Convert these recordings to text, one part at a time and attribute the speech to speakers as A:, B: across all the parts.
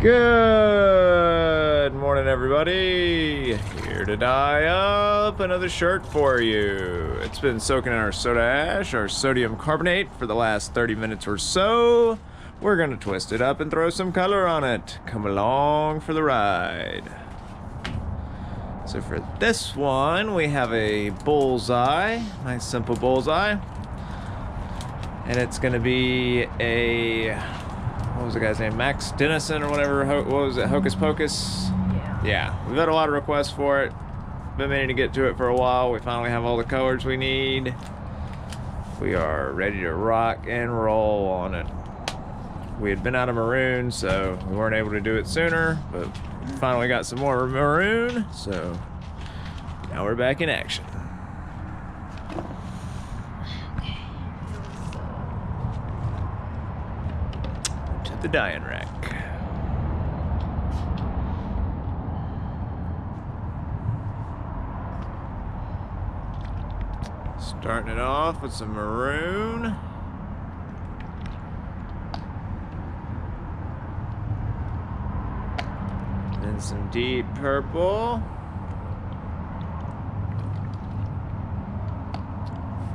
A: Good morning, everybody. Here to dye up another shirt for you. It's been soaking in our soda ash, our sodium carbonate, for the last 30 minutes or so. We're gonna twist it up and throw some color on it. Come along for the ride. So for this one, we have a bullseye, nice simple bullseye. And it's gonna be a, what was the guy's name? Max Dennison or whatever. What was it? Hocus Pocus? Yeah. We've had a lot of requests for it. Been meaning to get to it for a while. We finally have all the colors we need. We are ready to rock and roll on it. We had been out of maroon, so we weren't able to do it sooner, but finally got some more maroon, so now we're back in action. The dyeing rack. Starting it off with some maroon. Then some deep purple.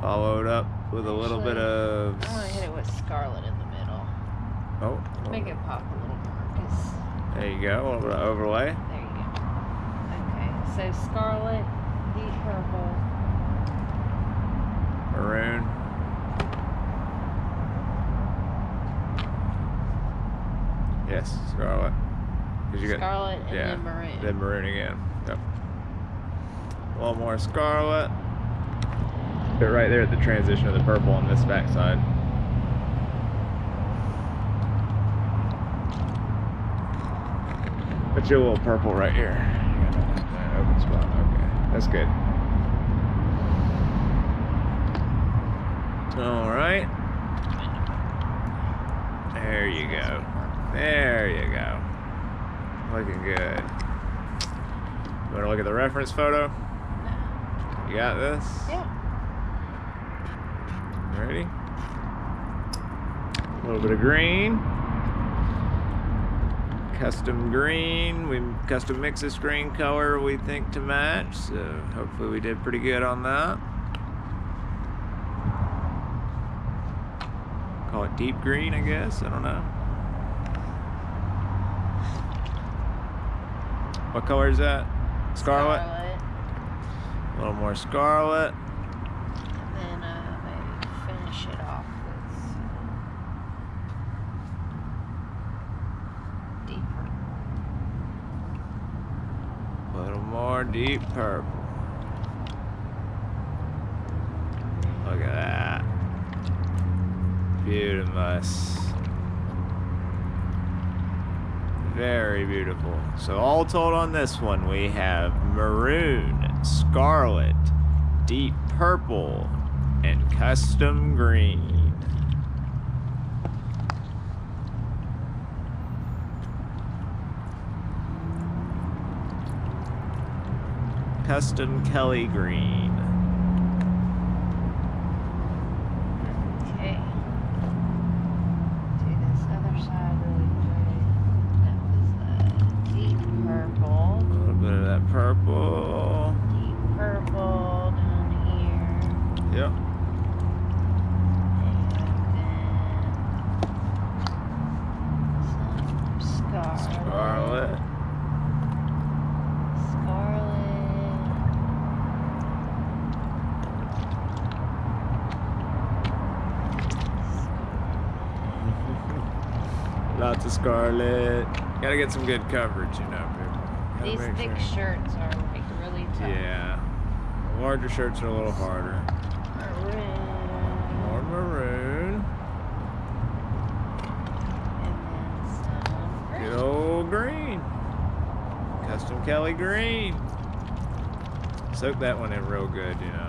A: Followed up with a little bit of...
B: I want to hit it with scarlet in the middle.
A: Oh.
B: Make it pop a little more.
A: There you go, a little bit of overlay.
B: There you go. Okay, so scarlet, deep purple.
A: Maroon. Yes, scarlet. You got,
B: scarlet and then maroon.
A: Then maroon again. Yep. A little more scarlet. But right there at the transition of the purple on this back side. Put you a little purple right here. Open spot. Okay, that's good. All right. There you go. There you go. Looking good. You want to look at the reference photo? You got this?
B: Yeah.
A: Ready? A little bit of green. Custom green. We custom mix a screen color we think to match, so hopefully we did pretty good on that. Call it deep green, I guess. I don't know. What color is that? Scarlet?
B: Scarlet.
A: A little more scarlet.
B: And then maybe finish it off with deep purple.
A: A little more deep purple. Look at that. Beautiful. Very beautiful. So all told on this one, we have maroon, scarlet, deep purple, and custom green. Custom Kelly green.
B: Okay. Do this other side really pretty. That was deep purple.
A: A little bit of that purple.
B: Deep purple down here.
A: Yep.
B: And then some scarlet.
A: Lots of scarlet. Gotta get some good coverage, you know, people.
B: These thick shirts are like really tough.
A: Yeah. The larger shirts are a little harder.
B: Maroon.
A: More maroon.
B: And then some green.
A: Good old green. Custom Kelly green. Soak that one in real good, you know.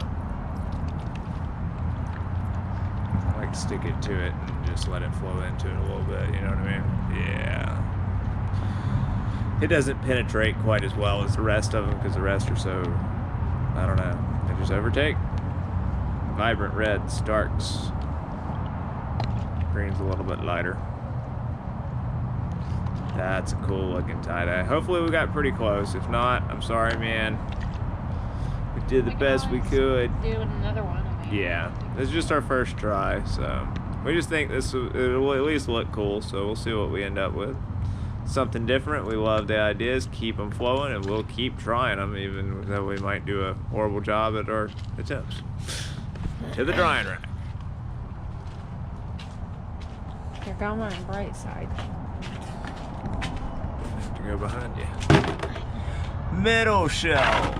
A: I like to stick it to it and just let it flow into it a little bit, you know what I mean? Yeah. It doesn't penetrate quite as well as the rest of them because the rest are so, I don't know, they just overtake. Vibrant reds, darks. Green's a little bit lighter. That's a cool looking tie-dye. Hopefully we got pretty close. If not, I'm sorry, man. We did the best we could.
B: Do another one. I mean,
A: Yeah, it's just our first try, so we just think it will at least look cool. So we'll see what we end up with. Something different. We love the ideas. Keep them flowing, and we'll keep trying them, even though we might do a horrible job at our attempts. To the drying rack.
B: You're going on the bright side.
A: Have to go behind you. Middle shelf,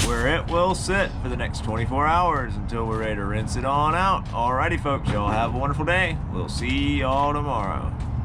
A: where it will sit for the next 24 hours until we're ready to rinse it on out. Alrighty, folks, y'all have a wonderful day. We'll see y'all tomorrow.